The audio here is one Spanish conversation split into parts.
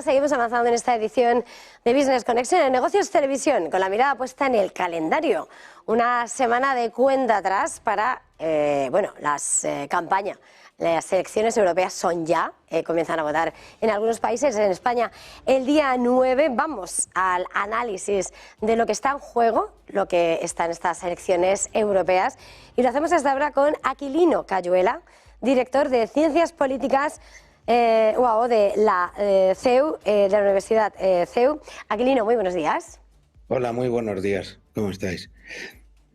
Seguimos avanzando en esta edición de Business Connection en Negocios Televisión, con la mirada puesta en el calendario. Una semana de cuenta atrás para las campañas. Las elecciones europeas son ya, comienzan a votar en algunos países, en España el día 9. Vamos al análisis de lo que está en juego, lo que está en estas elecciones europeas. Y lo hacemos hasta ahora con Aquilino Cayuela, director de Ciencias Políticas de la CEU, de la Universidad CEU. Aquilino, muy buenos días. Hola, muy buenos días. ¿Cómo estáis?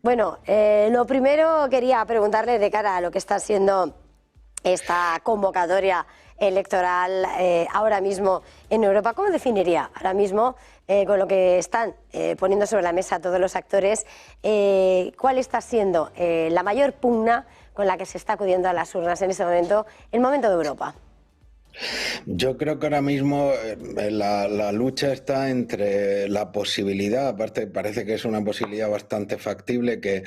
Bueno, lo primero quería preguntarle de cara a lo que está siendo esta convocatoria electoral ahora mismo en Europa. ¿Cómo definiría ahora mismo, con lo que están poniendo sobre la mesa todos los actores, cuál está siendo la mayor pugna con la que se está acudiendo a las urnas en este momento, el momento de Europa? Yo creo que ahora mismo la lucha está entre la posibilidad, aparte parece que es una posibilidad bastante factible, que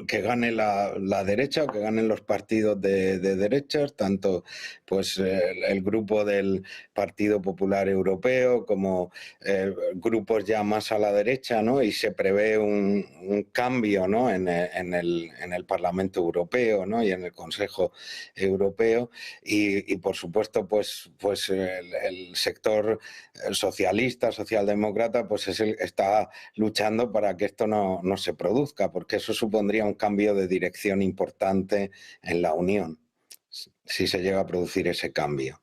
que gane la derecha o que ganen los partidos de derechas, tanto pues el grupo del Partido Popular Europeo como grupos ya más a la derecha, ¿no? Y se prevé un cambio, ¿no? en el Parlamento Europeo, ¿no? Y en el Consejo Europeo y por supuesto pues el sector socialista, socialdemócrata, pues está luchando para que esto no se produzca, porque eso supondría un cambio de dirección importante en la Unión, si se llega a producir ese cambio.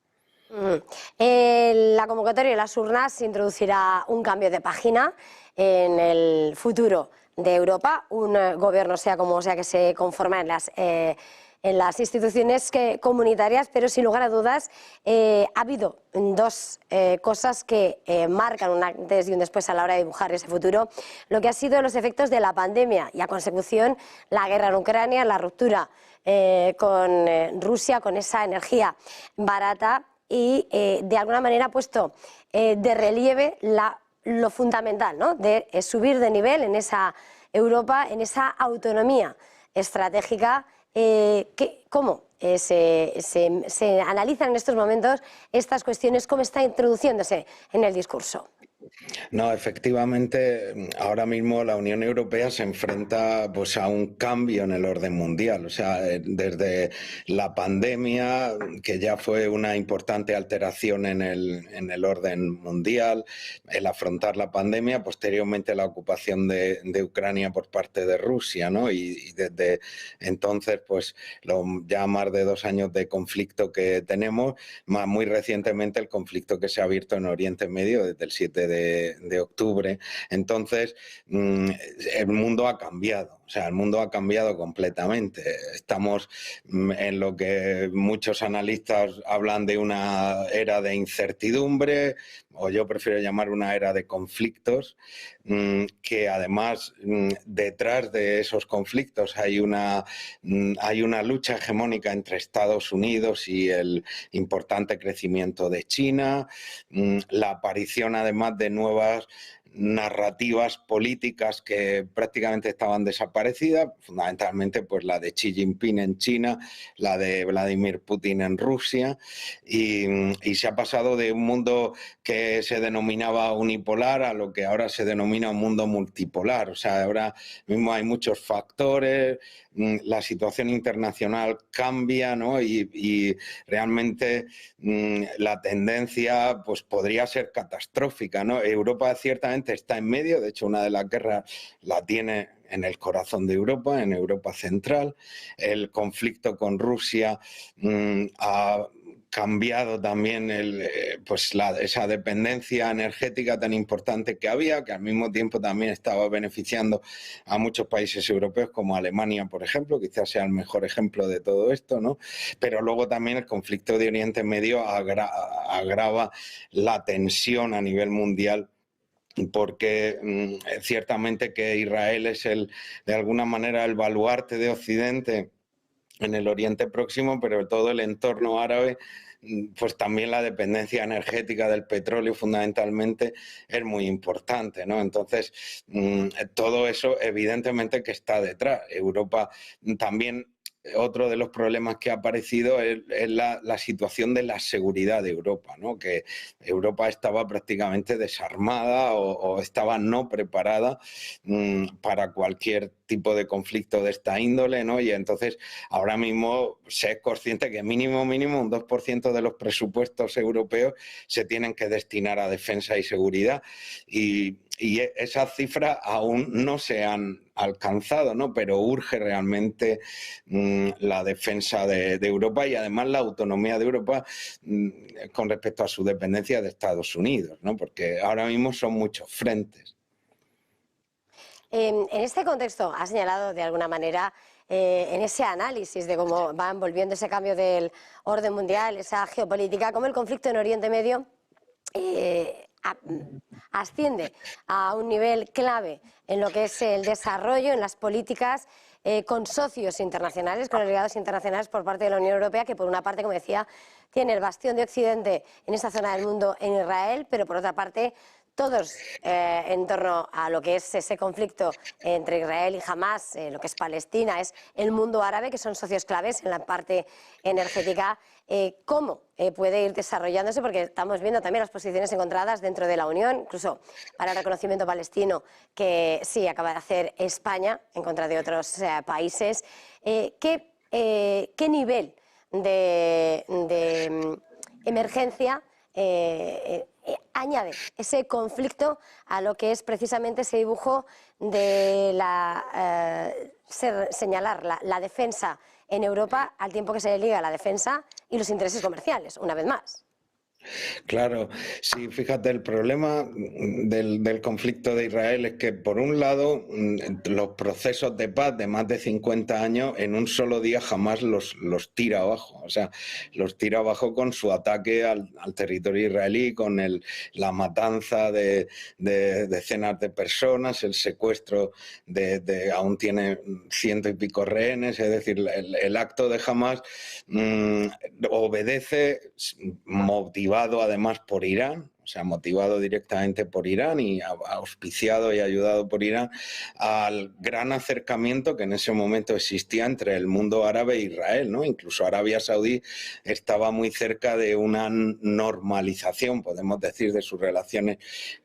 La convocatoria de las urnas introducirá un cambio de página en el futuro de Europa, un gobierno sea como sea que se conforma en las instituciones comunitarias, pero sin lugar a dudas ha habido dos cosas que marcan un antes y un después a la hora de dibujar ese futuro, lo que ha sido los efectos de la pandemia y a consecución la guerra en Ucrania, la ruptura con Rusia, con esa energía barata y de alguna manera ha puesto de relieve lo fundamental, ¿no? De subir de nivel en esa Europa, en esa autonomía estratégica. ¿Cómo se analizan en estos momentos estas cuestiones? ¿Cómo está introduciéndose en el discurso? No, efectivamente, ahora mismo la Unión Europea se enfrenta pues a un cambio en el orden mundial. O sea, desde la pandemia, que ya fue una importante alteración en el orden mundial, el afrontar la pandemia, posteriormente la ocupación de Ucrania por parte de Rusia, ¿no? Y desde entonces, pues ya más de 2 años de conflicto que tenemos, más muy recientemente el conflicto que se ha abierto en Oriente Medio desde el 7 de octubre. Entonces, el mundo ha cambiado. O sea, el mundo ha cambiado completamente. Estamos en lo que muchos analistas hablan de una era de incertidumbre, o yo prefiero llamar una era de conflictos, que además detrás de esos conflictos hay una lucha hegemónica entre Estados Unidos y el importante crecimiento de China, la aparición además de nuevas narrativas políticas que prácticamente estaban desaparecidas, fundamentalmente pues la de Xi Jinping en China, la de Vladimir Putin en Rusia, y se ha pasado de un mundo que se denominaba unipolar a lo que ahora se denomina un mundo multipolar. O sea, ahora mismo hay muchos factores, la situación internacional cambia, ¿no? Y realmente la tendencia pues podría ser catastrófica, ¿no? Europa ciertamente está en medio, de hecho una de las guerras la tiene en el corazón de Europa, en Europa central. El conflicto con Rusia ha cambiado también esa dependencia energética tan importante que había, que al mismo tiempo también estaba beneficiando a muchos países europeos como Alemania, por ejemplo, quizás sea el mejor ejemplo de todo esto, ¿no? Pero luego también el conflicto de Oriente Medio agrava la tensión a nivel mundial, porque ciertamente que Israel es de alguna manera el baluarte de Occidente en el Oriente Próximo, pero todo el entorno árabe, pues también la dependencia energética del petróleo fundamentalmente es muy importante, ¿no? Entonces, todo eso evidentemente que está detrás. Europa también otro de los problemas que ha aparecido es la situación de la seguridad de Europa, ¿no? Que Europa estaba prácticamente desarmada o estaba no preparada para cualquier tipo de conflicto de esta índole, ¿no? Y entonces ahora mismo se es consciente que mínimo un 2% de los presupuestos europeos se tienen que destinar a defensa y seguridad, y esas cifras aún no se han alcanzado, ¿no? Pero urge realmente la defensa de Europa y además la autonomía de Europa con respecto a su dependencia de Estados Unidos, ¿no? Porque ahora mismo son muchos frentes. En este contexto, ha señalado de alguna manera, en ese análisis de cómo va envolviendo ese cambio del orden mundial, esa geopolítica, cómo el conflicto en Oriente Medio asciende a un nivel clave en lo que es el desarrollo, en las políticas, con socios internacionales, con aliados internacionales por parte de la Unión Europea, que por una parte, como decía, tiene el bastión de Occidente en esa zona del mundo en Israel, pero por otra parte todos en torno a lo que es ese conflicto entre Israel y Hamás, lo que es Palestina, es el mundo árabe, que son socios claves en la parte energética. ¿Cómo puede ir desarrollándose? Porque estamos viendo también las posiciones encontradas dentro de la Unión, incluso para el reconocimiento palestino, que sí acaba de hacer España en contra de otros países. ¿Qué nivel de emergencia añade ese conflicto a lo que es precisamente ese dibujo de señalar la defensa en Europa, al tiempo que se le liga la defensa y los intereses comerciales, una vez más? Claro, sí, fíjate, el problema del conflicto de Israel es que, por un lado, los procesos de paz de más de 50 años en un solo día jamás los tira abajo. O sea, los tira abajo con su ataque al territorio israelí, con la matanza de decenas de personas, el secuestro aún tiene 100 y pico rehenes. Es decir, el acto de Hamás obedece, motivado además por Irán, o sea, motivado directamente por Irán y auspiciado y ayudado por Irán, al gran acercamiento que en ese momento existía entre el mundo árabe e Israel, ¿no? Incluso Arabia Saudí estaba muy cerca de una normalización, podemos decir, de sus relaciones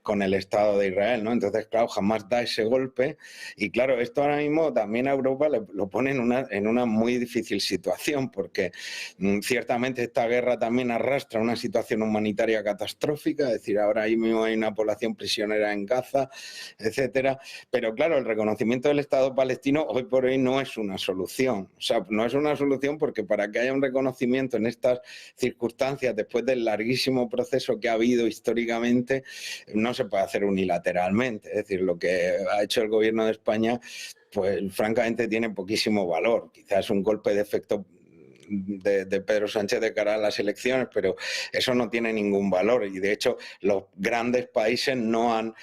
con el Estado de Israel, ¿no? Entonces, claro, jamás da ese golpe, y claro, esto ahora mismo también a Europa lo pone en una muy difícil situación, porque ciertamente esta guerra también arrastra una situación humanitaria catastrófica. Es decir, ahora mismo hay una población prisionera en Gaza, etcétera. Pero claro, el reconocimiento del Estado palestino hoy por hoy no es una solución. O sea, no es una solución porque, para que haya un reconocimiento en estas circunstancias, después del larguísimo proceso que ha habido históricamente, no se puede hacer unilateralmente. Es decir, lo que ha hecho el gobierno de España, pues francamente tiene poquísimo valor. Quizás un golpe de efecto de Pedro Sánchez de cara a las elecciones, pero eso no tiene ningún valor, y de hecho los grandes países no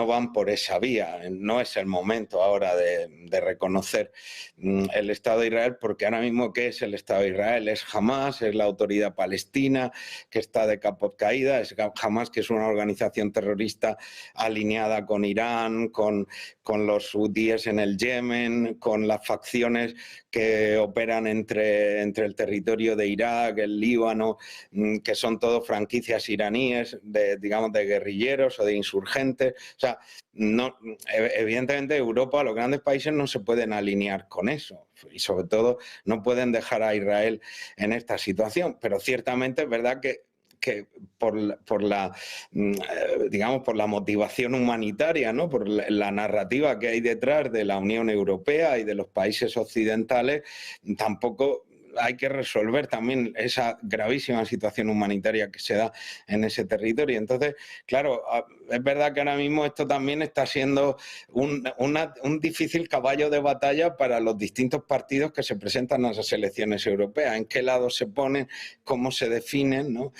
van por esa vía. No es el momento ahora de reconocer el Estado de Israel, porque ahora mismo, ¿qué es el Estado de Israel? Es Hamás, es la autoridad palestina que está de capa caída, es Hamás, que es una organización terrorista alineada con Irán, con los hutíes en el Yemen, con las facciones que operan entre el territorio de Irak, el Líbano, que son todo franquicias iraníes digamos, de guerrilleros o de insurgentes. O sea, no, evidentemente Europa, los grandes países, no se pueden alinear con eso, y sobre todo no pueden dejar a Israel en esta situación. Pero ciertamente es verdad que por la digamos, por la motivación humanitaria, ¿no? Por la narrativa que hay detrás de la Unión Europea y de los países occidentales, tampoco hay que resolver también esa gravísima situación humanitaria que se da en ese territorio. Entonces, claro, es verdad que ahora mismo esto también está siendo un difícil caballo de batalla para los distintos partidos que se presentan a esas elecciones europeas. ¿En qué lado se ponen? ¿Cómo se definen? ¿No?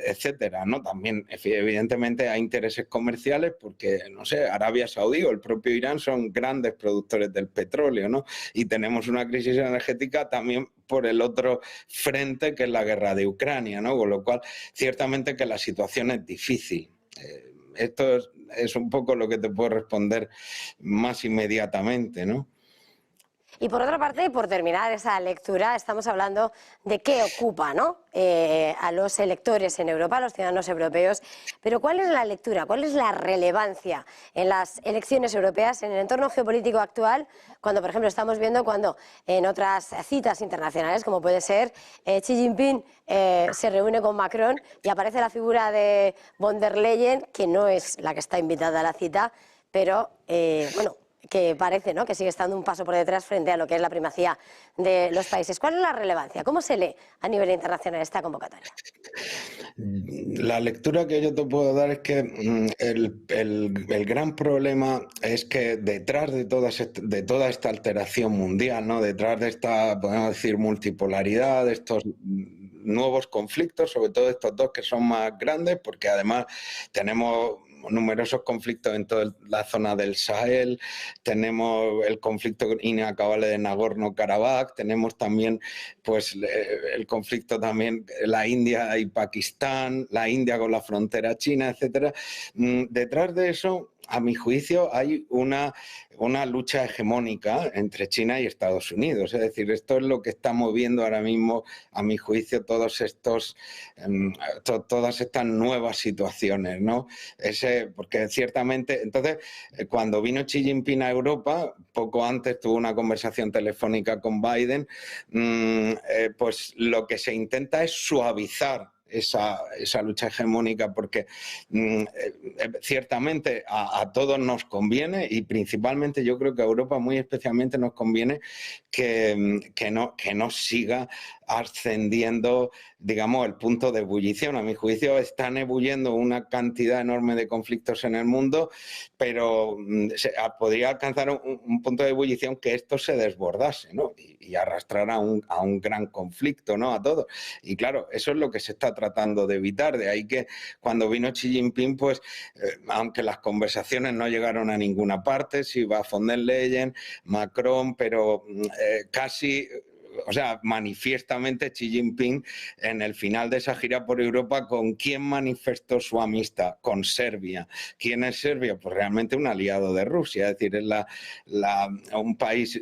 Etcétera, ¿no? También, evidentemente, hay intereses comerciales, porque, no sé, Arabia Saudí o el propio Irán son grandes productores del petróleo, ¿no? Y tenemos una crisis energética también por el otro frente, que es la guerra de Ucrania, ¿no? Con lo cual, ciertamente que la situación es difícil. Esto es un poco lo que te puedo responder más inmediatamente, ¿no? Y por otra parte, por terminar esa lectura, estamos hablando de qué ocupa, ¿no?, a los electores en Europa, a los ciudadanos europeos. Pero ¿cuál es la lectura? ¿Cuál es la relevancia en las elecciones europeas, en el entorno geopolítico actual, cuando, por ejemplo, estamos viendo cuando en otras citas internacionales, como puede ser Xi Jinping, se reúne con Macron y aparece la figura de von der Leyen, que no es la que está invitada a la cita, pero, bueno, que parece, ¿no?, que sigue estando un paso por detrás frente a lo que es la primacía de los países. ¿Cuál es la relevancia? ¿Cómo se lee a nivel internacional esta convocatoria? La lectura que yo te puedo dar es que el gran problema es que detrás de toda esta alteración mundial, ¿no?, detrás de esta, podemos decir, multipolaridad, de estos nuevos conflictos, sobre todo estos dos que son más grandes, porque además tenemos numerosos conflictos en toda la zona del Sahel, tenemos el conflicto inacabable de Nagorno-Karabaj, tenemos también pues el conflicto también la India y Pakistán, la India con la frontera china, etcétera. Detrás de eso, a mi juicio, hay una lucha hegemónica entre China y Estados Unidos. Es decir, esto es lo que está moviendo ahora mismo, a mi juicio, todas estas nuevas situaciones, ¿no? Porque ciertamente, entonces, cuando vino Xi Jinping a Europa, poco antes tuvo una conversación telefónica con Biden, pues lo que se intenta es suavizar esa lucha hegemónica, porque ciertamente a todos nos conviene, y principalmente yo creo que a Europa muy especialmente nos conviene que no siga ascendiendo, digamos, el punto de ebullición. A mi juicio están ebulliendo una cantidad enorme de conflictos en el mundo, pero podría alcanzar un punto de ebullición que esto se desbordase, ¿no?, y arrastrar a un gran conflicto, ¿no?, a todos. Y claro, eso es lo que se está tratando de evitar. De ahí que cuando vino Xi Jinping, pues aunque las conversaciones no llegaron a ninguna parte, si va von der Leyen, Macron, pero casi, o sea, manifiestamente Xi Jinping en el final de esa gira por Europa, ¿con quién manifestó su amistad? Con Serbia. ¿Quién es Serbia? Pues realmente un aliado de Rusia, es decir, es un país,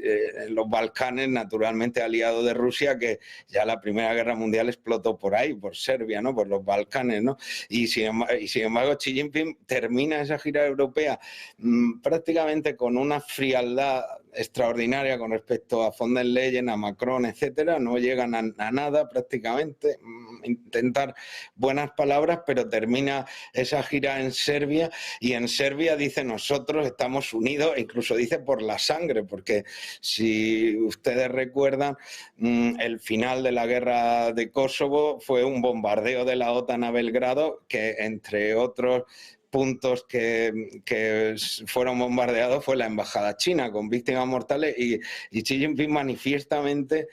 los Balcanes, naturalmente aliado de Rusia, que ya la Primera Guerra Mundial explotó por ahí, por Serbia, ¿no?, por los Balcanes, ¿no? Y sin embargo Xi Jinping termina esa gira europea prácticamente con una frialdad extraordinaria con respecto a von der Leyen, a Macron, etcétera. No llegan a nada prácticamente, intentar buenas palabras, pero termina esa gira en Serbia, y en Serbia dice: nosotros estamos unidos, e incluso dice por la sangre, porque si ustedes recuerdan, el final de la guerra de Kosovo fue un bombardeo de la OTAN a Belgrado, que entre otros puntos que fueron bombardeados fue la embajada china, con víctimas mortales, y Xi Jinping manifiestamente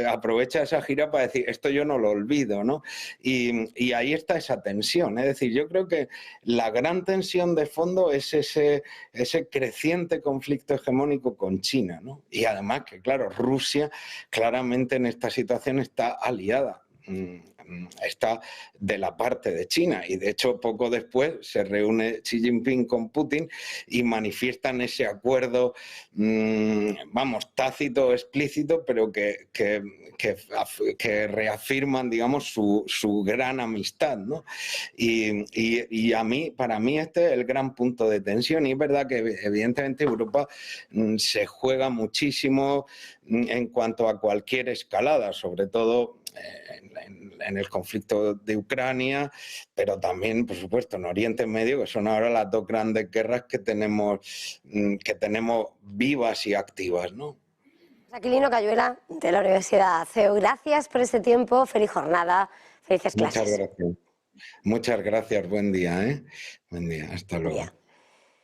aprovecha esa gira para decir: esto yo no lo olvido, ¿no? Y ahí está esa tensión. Es decir, yo creo que la gran tensión de fondo es ese creciente conflicto hegemónico con China, ¿no? Y además que, claro, Rusia claramente en esta situación está aliada, está de la parte de China, y de hecho poco después se reúne Xi Jinping con Putin y manifiestan ese acuerdo, vamos, tácito o explícito, pero que reafirman, digamos, su gran amistad, ¿no? Y para mí este es el gran punto de tensión, y es verdad que evidentemente Europa se juega muchísimo en cuanto a cualquier escalada, sobre todo en el conflicto de Ucrania, pero también, por supuesto, en Oriente Medio, que son ahora las dos grandes guerras que tenemos vivas y activas, ¿no? Aquilino Cayuela, de la Universidad CEU, gracias por este tiempo, feliz jornada, felices clases. Muchas gracias. Muchas gracias, buen día, ¿eh? Buen día, hasta luego.